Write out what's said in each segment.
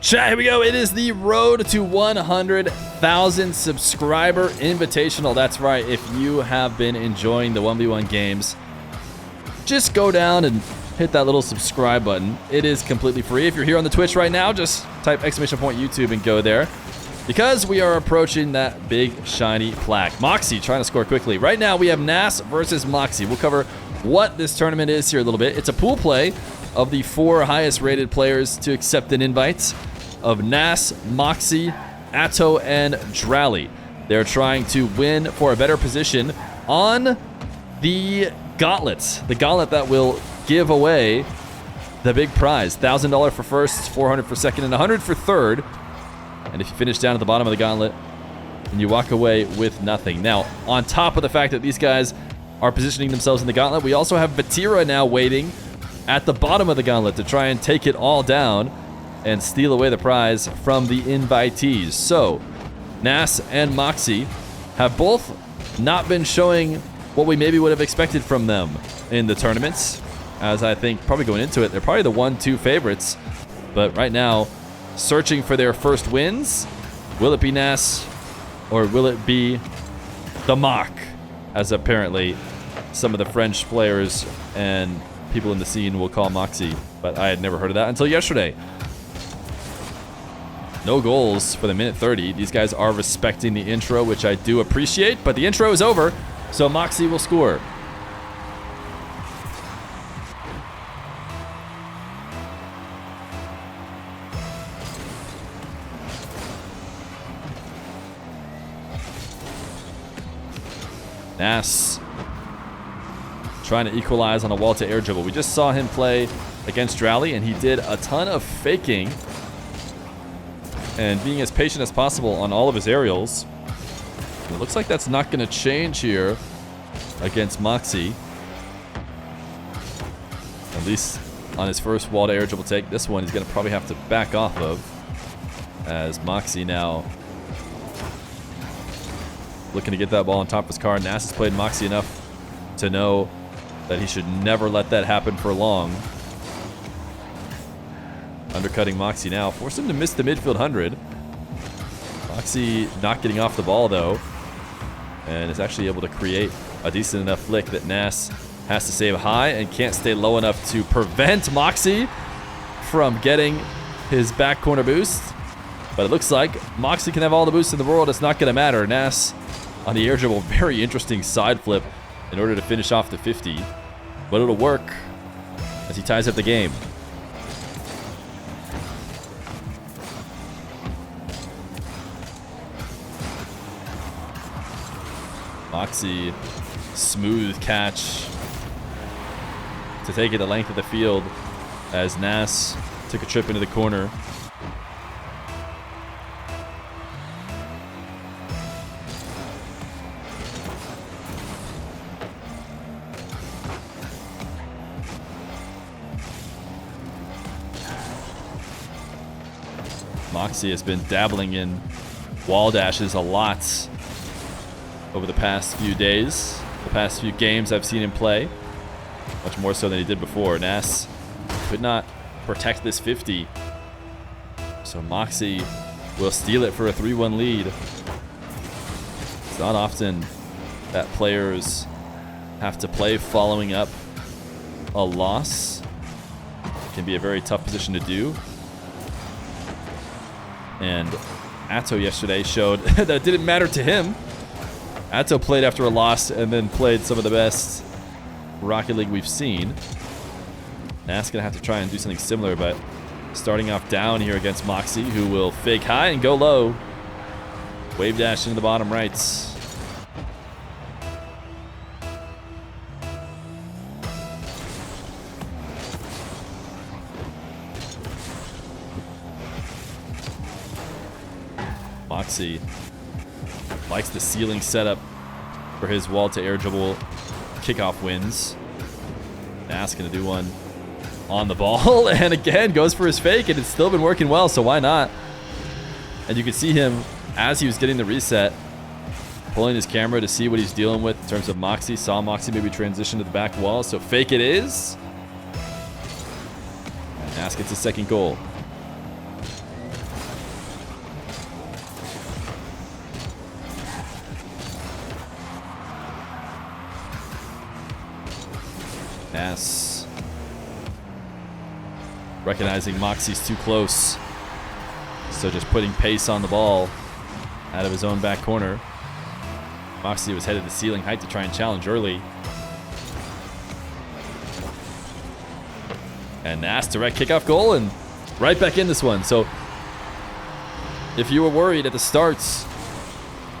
Chat, here we go. It is the road to 100,000 subscriber invitational. That's right. If you have been enjoying the 1v1 games, just go down and hit that little subscribe button. It is completely free. If you're here on the Twitch right now, just type !YouTube and go there, because we are approaching that big shiny plaque. Mawkzy trying to score quickly. Right now we have Nass versus Mawkzy. We'll cover what this tournament is here a little bit. It's a pool play of the 4 highest rated players to accept an invite of Nass, Mawkzy, Atto, and Drally. They're trying to win for a better position on the gauntlet. The gauntlet that will give away the big prize. $1,000 for first, 400 for second, and 100 for third. And if you finish down at the bottom of the gauntlet, then you walk away with nothing. Now, on top of the fact that these guys are positioning themselves in the gauntlet, we also have Vatira now waiting at the bottom of the gauntlet to try and take it all down and steal away the prize from the invitees. So, Nass and Mawkzy have both not been showing what we maybe would have expected from them in the tournaments, as I think probably going into it, they're probably the 1-2 favorites. But right now, searching for their first wins, will it be Nass or will it be the Mach, as apparently some of the French players and people in the scene will call Mawkzy, but I had never heard of that until yesterday. No goals for the minute 30. These guys are respecting the intro, which I do appreciate, but the intro is over, so Mawkzy will score. Nass trying to equalize on a wall to air dribble. We just saw him play against Drally, and he did a ton of faking and being as patient as possible on all of his aerials. It looks like that's not going to change here against Mawkzy. At least on his first wall to air dribble take. This one he's going to probably have to back off of, as Mawkzy now looking to get that ball on top of his car. Nass has played Mawkzy enough to know that he should never let that happen for long. Undercutting Mawkzy now. Force him to miss the midfield 100. Mawkzy not getting off the ball, though. And is actually able to create a decent enough flick that Nass has to save high and can't stay low enough to prevent Mawkzy from getting his back corner boost. But it looks like Mawkzy can have all the boosts in the world. It's not going to matter. Nass on the air dribble. Very interesting side flip in order to finish off the 50. But it'll work as he ties up the game. Mawkzy, smooth catch to take it the length of the field as Nass took a trip into the corner. Mawkzy has been dabbling in wall dashes a lot over the past few days, the past few games I've seen him play. Much more so than he did before. Nass could not protect this 50. So Mawkzy will steal it for a 3-1 lead. It's not often that players have to play following up a loss. It can be a very tough position to do. And Atto yesterday showed that it didn't matter to him. Atto played after a loss and then played some of the best Rocket League we've seen. Nass gonna have to try and do something similar, but starting off down here against Mawkzy, who will fake high and go low. Wave dash into the bottom right. Mawkzy likes the ceiling setup for his wall to air dribble kickoff wins. Nass gonna do one on the ball and again goes for his fake, and it's still been working well, so why not? And you can see him as he was getting the reset pulling his camera to see what he's dealing with in terms of Mawkzy. Saw Mawkzy maybe transition to the back wall, so fake it is. And Nass gets his second goal. Nass. Recognizing Mawkzy's too close. So just putting pace on the ball out of his own back corner. Mawkzy was headed to ceiling height to try and challenge early. And Nass direct kickoff goal and right back in this one. So if you were worried at the starts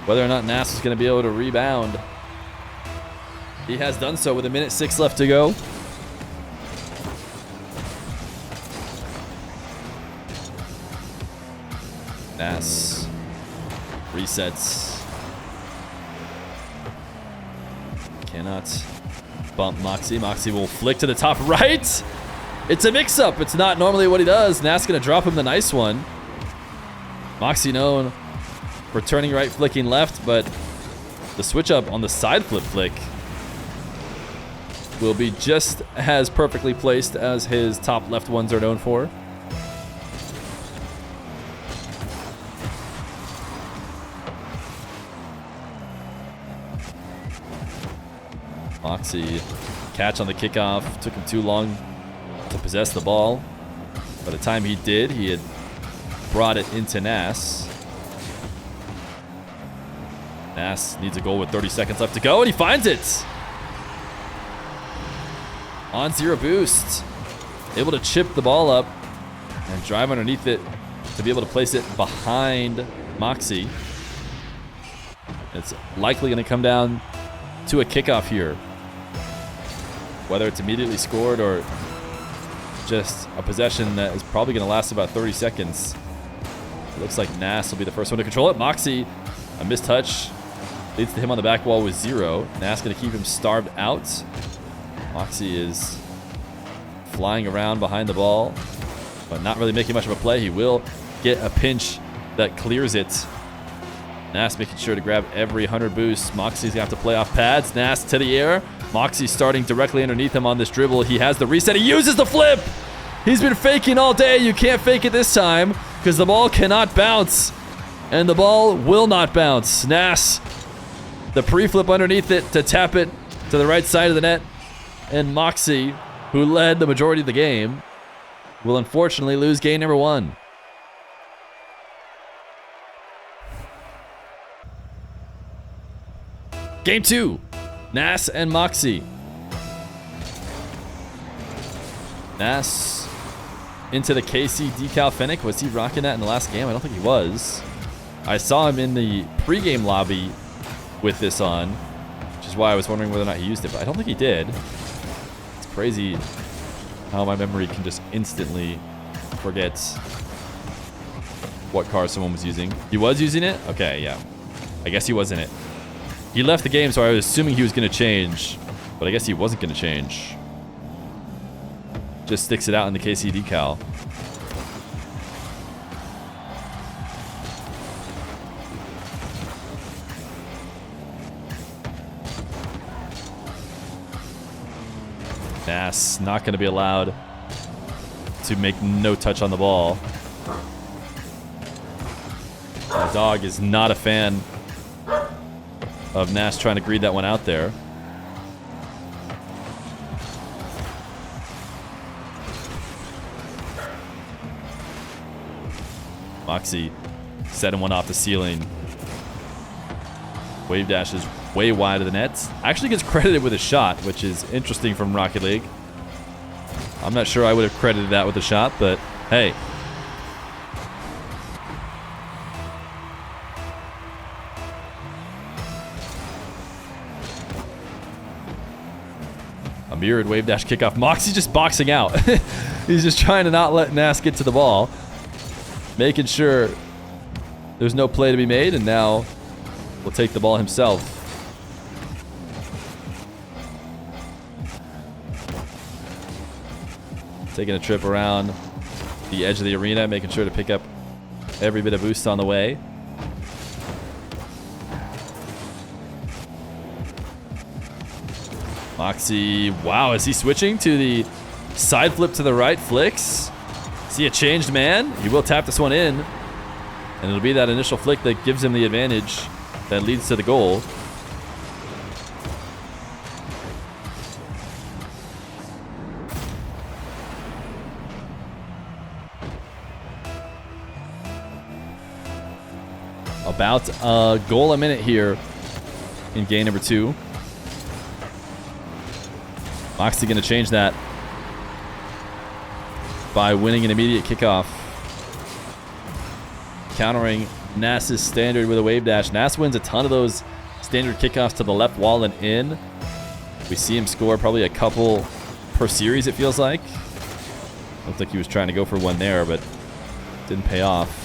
whether or not Nass was going to be able to rebound, he has done so with 1:06 left to go. Nass resets. Cannot bump Mawkzy. Mawkzy will flick to the top right. It's a mix-up. It's not normally what he does. Nass going to drop him the nice one. Mawkzy known for turning right, flicking left, but the switch up on the side flip flick will be just as perfectly placed as his top left ones are known for. Mawkzy catch on the kickoff. Took him too long to possess the ball. By the time he did, he had brought it into Nass. Nass needs a goal with 30 seconds left to go, and he finds it. On 0 boost. Able to chip the ball up and drive underneath it to be able to place it behind Mawkzy. It's likely going to come down to a kickoff here. Whether it's immediately scored or just a possession that is probably going to last about 30 seconds. It looks like Nass will be the first one to control it. Mawkzy, a missed touch, leads to him on the back wall with 0. Nass going to keep him starved out. Mawkzy is flying around behind the ball, but not really making much of a play. He will get a pinch that clears it. Nass making sure to grab every 100 boosts. Mawkzy's going to have to play off pads. Nass to the air. Mawkzy starting directly underneath him on this dribble. He has the reset. He uses the flip. He's been faking all day. You can't fake it this time because the ball cannot bounce. And the ball will not bounce. Nass, the pre-flip underneath it to tap it to the right side of the net. And Mawkzy, who led the majority of the game, will unfortunately lose game number 1. Game 2. Nass and Mawkzy. Nass into the KC decal Fennec. Was he rocking that in the last game? I don't think he was. I saw him in the pregame lobby with this on, which is why I was wondering whether or not he used it, but I don't think he did. It's crazy how my memory can just instantly forget what car someone was using. He was using it? Okay, yeah. I guess he was in it. He left the game, so I was assuming he was going to change, but I guess he wasn't going to change. Just sticks it out in the KC decal. Nass not going to be allowed to make no touch on the ball. The dog is not a fan of Nass trying to greed that one out there. Mawkzy setting one off the ceiling. Wave dash is way wide of the net. Actually gets credited with a shot, which is interesting from Rocket League. I'm not sure I would have credited that with a shot, but hey. A mirrored wave dash kickoff. Mawkzy just boxing out. He's just trying to not let Nass get to the ball. Making sure there's no play to be made, and now will take the ball himself. Taking a trip around the edge of the arena, making sure to pick up every bit of boost on the way. Mawkzy, wow, is he switching to the side flip to the right? Flicks. Is he a changed man? He will tap this one in. And it'll be that initial flick that gives him the advantage that leads to the goal. About a goal a minute here in game number 2. Mawkzy going to change that by winning an immediate kickoff. Countering Nass's standard with a wave dash. Nass wins a ton of those standard kickoffs to the left wall and in. We see him score probably a couple per series, it feels like. Looked like he was trying to go for one there, but didn't pay off.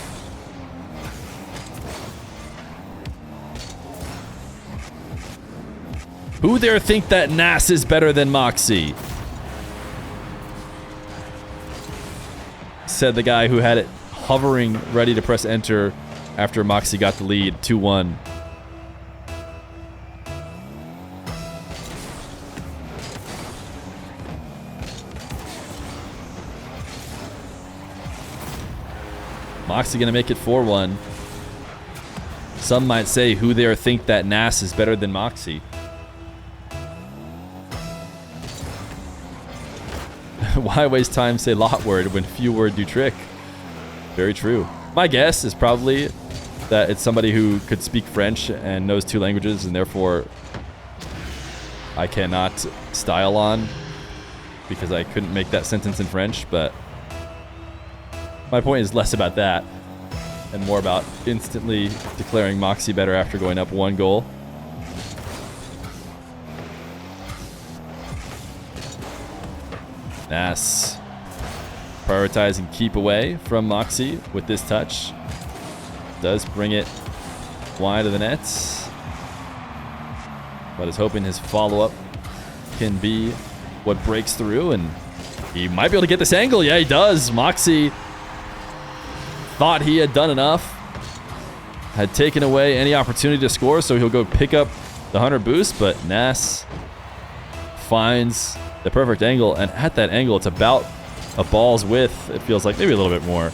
Who there think that Nass is better than Mawkzy? Said the guy who had it hovering, ready to press enter after Mawkzy got the lead, 2-1. Mawkzy gonna make it 4-1. Some might say who there think that Nass is better than Mawkzy. Why waste time say lot word when few word do trick? Very true. My guess is probably that it's somebody who could speak French and knows 2 languages, and therefore I cannot style on because I couldn't make that sentence in French. But my point is less about that and more about instantly declaring Mawkzy better after going up 1 goal. Nass prioritizing keep away from Mawkzy with this touch. Does bring it wide of the nets, but is hoping his follow-up can be what breaks through, and he might be able to get this angle. Yeah, he does. Mawkzy thought he had done enough, had taken away any opportunity to score, so he'll go pick up the 100 boost, but Nass finds the perfect angle, and at that angle, it's about a ball's width. It feels like maybe a little bit more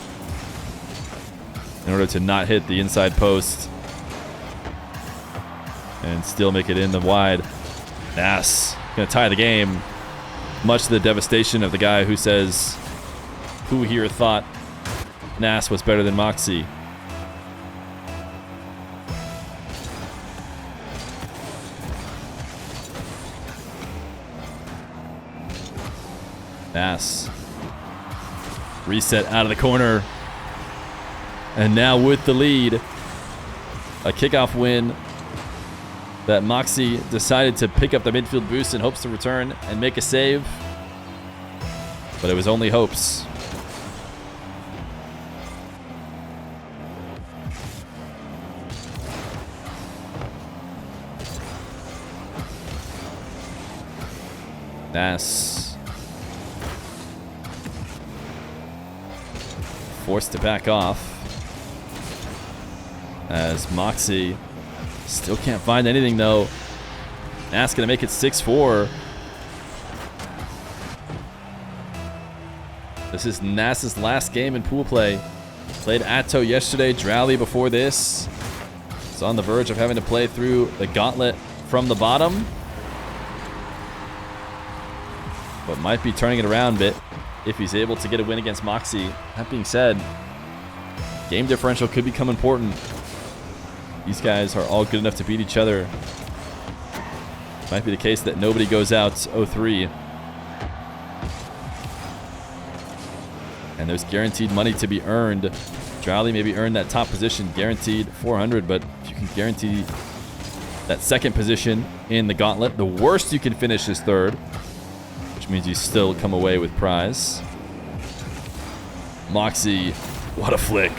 in order to not hit the inside post and still make it in the wide. Nass gonna tie the game, much to the devastation of the guy who says who here thought Nass was better than Mawkzy. Nass reset out of the corner, and now with the lead, a kickoff win that Mawkzy decided to pick up the midfield boost in hopes to return and make a save, but it was only hopes. Nass forced to back off as Mawkzy still can't find anything though. Nass gonna make it 6-4. This is Nass's last game in pool play. Played Atto yesterday, Drowley before this. It's on the verge of having to play through the gauntlet from the bottom, but might be turning it around a bit if he's able to get a win against Mawkzy. That being said, game differential could become important. These guys are all good enough to beat each other. Might be the case that nobody goes out 0-3. And there's guaranteed money to be earned. Drowley maybe earned that top position, guaranteed 400, but if you can guarantee that second position in the gauntlet, the worst you can finish is 3rd, which means you still come away with prize. Mawkzy, what a flick.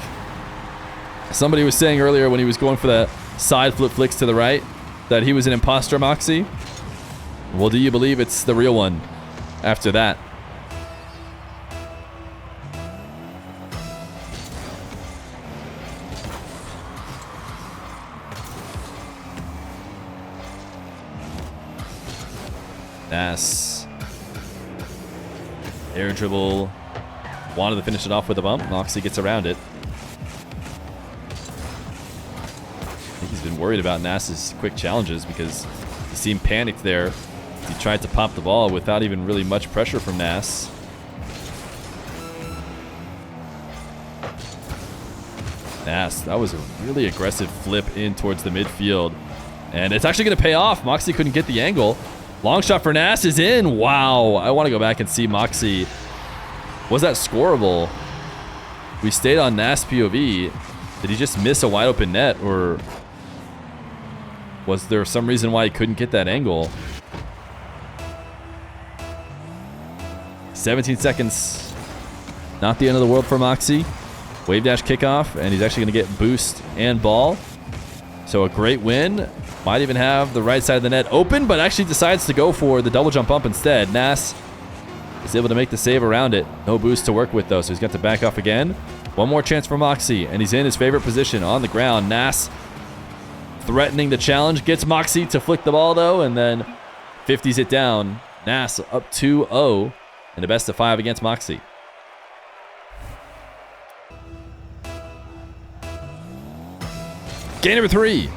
Somebody was saying earlier when he was going for the side flip flicks to the right that he was an imposter, Mawkzy. Well, do you believe it's the real one after that? Nass. Air dribble. Wanted to finish it off with a bump. Mawkzy gets around it. I think he's been worried about Nass's quick challenges because he seemed panicked there. He tried to pop the ball without even really much pressure from Nass. Nass, that was a really aggressive flip in towards the midfield. And it's actually going to pay off. Mawkzy couldn't get the angle. Long shot for Nass is in. Wow. I want to go back and see Mawkzy. Was that scoreable? We stayed on Nass POV. Did he just miss a wide open net, or was there some reason why he couldn't get that angle? 17 seconds. Not the end of the world for Mawkzy. Wave dash kickoff, and he's actually going to get boost and ball. So a great win. Might even have the right side of the net open, but actually decides to go for the double jump bump instead. Nass is able to make the save around it. No boost to work with, though, so he's got to back off again. One more chance for Mawkzy, and he's in his favorite position on the ground. Nass threatening the challenge. Gets Mawkzy to flick the ball, though, and then 50s it down. Nass up 2-0 in a best of 5 against Mawkzy. Game number 3.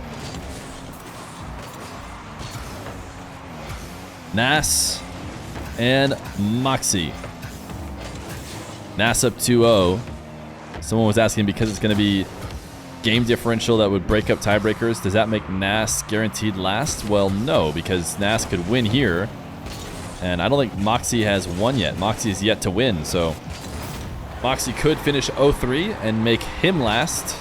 Nass and Mawkzy. Nass up 2-0. Someone was asking, because it's going to be game differential that would break up tiebreakers, does that make Nass guaranteed last? Well, no, because Nass could win here. And I don't think Mawkzy has won yet. Mawkzy is yet to win, so Mawkzy could finish 0-3 and make him last.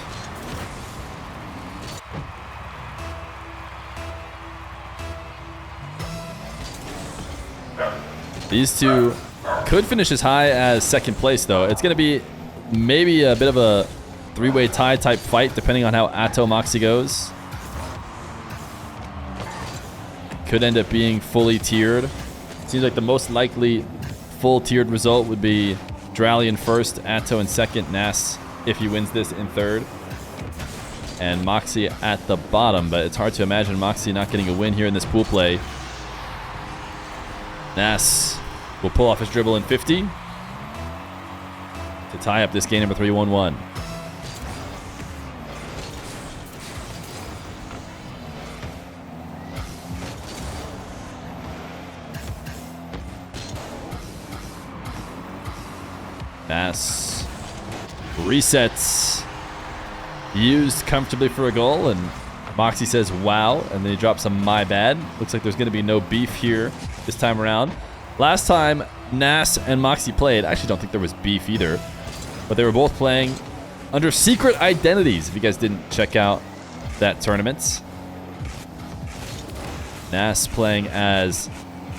These two could finish as high as second place, though. It's going to be maybe a bit of a three-way tie type fight, depending on how Atto Mawkzy goes. Could end up being fully tiered. Seems like the most likely full tiered result would be Drally in first, Atto in second, Nass, if he wins this, in third, and Mawkzy at the bottom. But it's hard to imagine Mawkzy not getting a win here in this pool play. Nass will pull off his dribble in 50 to tie up this game number 3, 1-1. Nass resets, used comfortably for a goal, and Mawkzy says wow, and then he drops a my bad. Looks like there's going to be no beef here this time around. Last time Nass and Mawkzy played, I actually don't think there was beef either, but they were both playing under secret identities, if you guys didn't check out that tournament. Nass playing as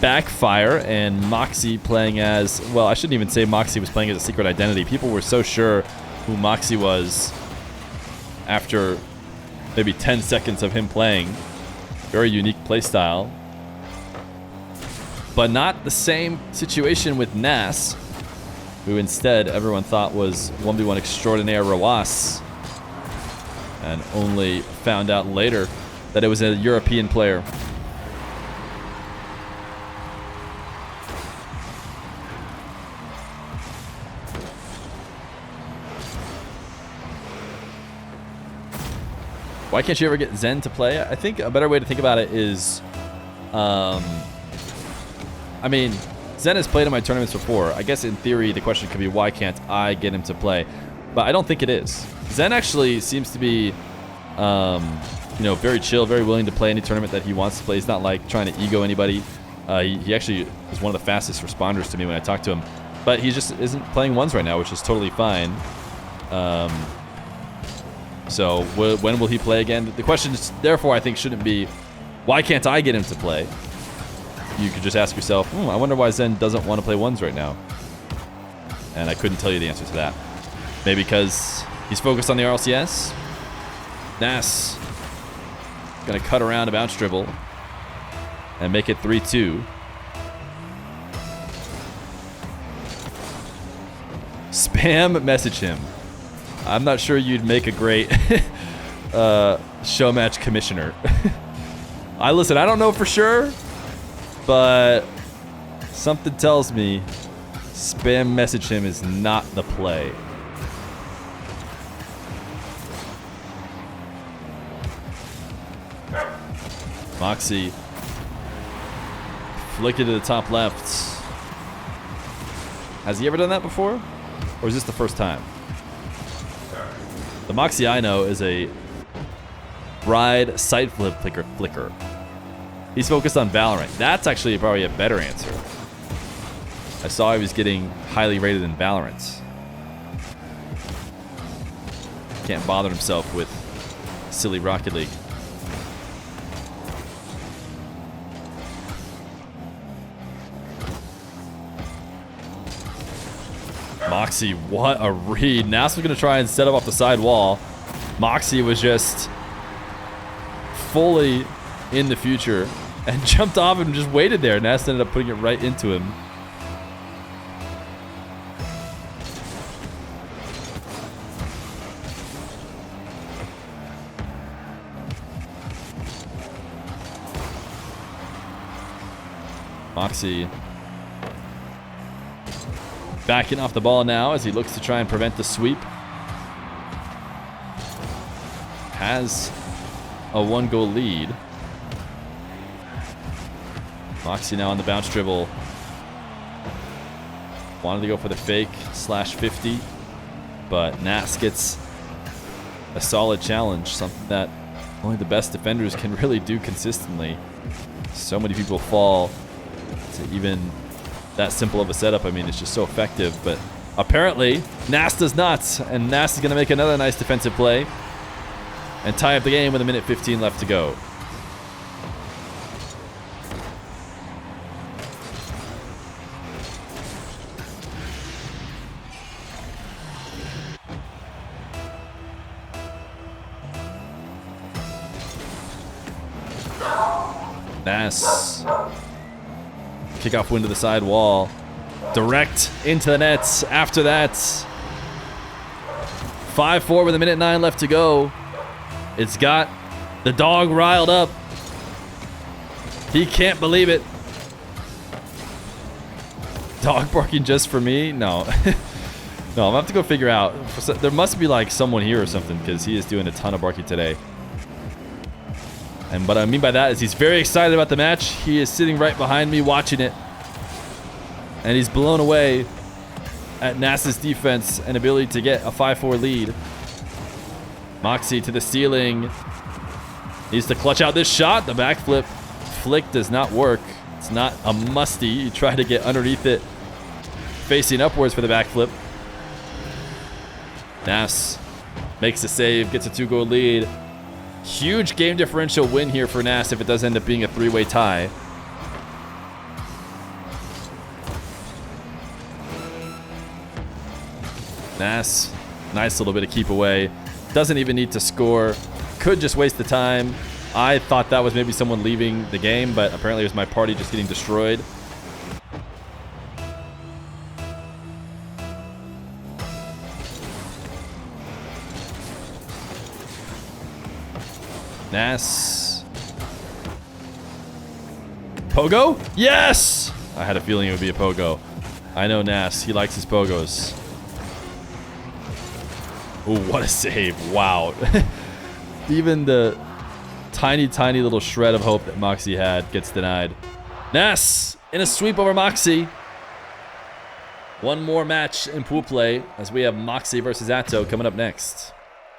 Backfire, and Mawkzy playing as, well, I shouldn't even say Mawkzy was playing as a secret identity. People were so sure who Mawkzy was after maybe 10 seconds of him playing. Very unique play style. But not the same situation with Nass, who instead everyone thought was 1v1 extraordinaire Rawas, and only found out later that it was a European player. Why can't you ever get Zen to play? I think a better way to think about it is, I mean, Zen has played in my tournaments before. I guess in theory the question could be, why can't I get him to play? But I don't think it is. Zen actually seems to be, you know, very chill, very willing to play any tournament that he wants to play. He's not like trying to ego anybody. He actually is one of the fastest responders to me when I talk to him. But he just isn't playing ones right now, which is totally fine. So when will he play again? The question, therefore, I think shouldn't be, why can't I get him to play? You could just ask yourself, I wonder why Zen doesn't want to play ones right now. And I couldn't tell you the answer to that. Maybe because he's focused on the RLCS. Nass gonna cut around a bounce dribble and make it 3-2. Spam message him. I'm not sure you'd make a great show match commissioner. I don't know for sure, but something tells me spam message him is not the play. Mawkzy flick it to the top left. Has he ever done that before? Or is this the first time? The Mawkzy I know is a ride side flip flicker. He's focused on Valorant. That's actually probably a better answer. I saw he was getting highly rated in Valorant. Can't bother himself with silly Rocket League. Mawkzy, what a read. Nass was going to try and set up off the side wall. Mawkzy was just fully in the future and jumped off and just waited there. Nass ended up putting it right into him. Mawkzy backing off the ball now as he looks to try and prevent the sweep. Has a 1-goal lead. Mawkzy now on the bounce dribble. Wanted to go for the fake /50, but Nass gets a solid challenge, something that only the best defenders can really do consistently. So many people fall to even that simple of a setup. I mean, it's just so effective, but apparently Nass does not, and Nass is going to make another nice defensive play and tie up the game with 1:15 left to go. Nass. Kickoff win to the side wall. Direct into the nets after that. 5-4 with 1:09 left to go. It's got the dog riled up. He can't believe it. Dog barking just for me? No. No, I'm gonna have to go figure out. There must be like someone here or something because he is doing a ton of barking today. And what I mean by that is he's very excited about the match. He is sitting right behind me watching it. And he's blown away at Nass's defense and ability to get a 5-4 lead. Mawkzy to the ceiling. Needs to clutch out this shot. The backflip flick does not work. It's not a musty. You try to get underneath it, facing upwards for the backflip. Nass makes a save, gets a 2-goal lead. Huge game differential win here for Nass if it does end up being a 3-way tie. Nass, nice little bit of keep away. Doesn't even need to score. Could just waste the time. I thought that was maybe someone leaving the game, but apparently it was my party just getting destroyed. Nass. Pogo? Yes! I had a feeling it would be a pogo. I know Nass. He likes his pogos. Ooh, what a save. Wow. Even the tiny, tiny little shred of hope that Mawkzy had gets denied. Nass in a sweep over Mawkzy. One more match in pool play as we have Mawkzy versus Atto coming up next.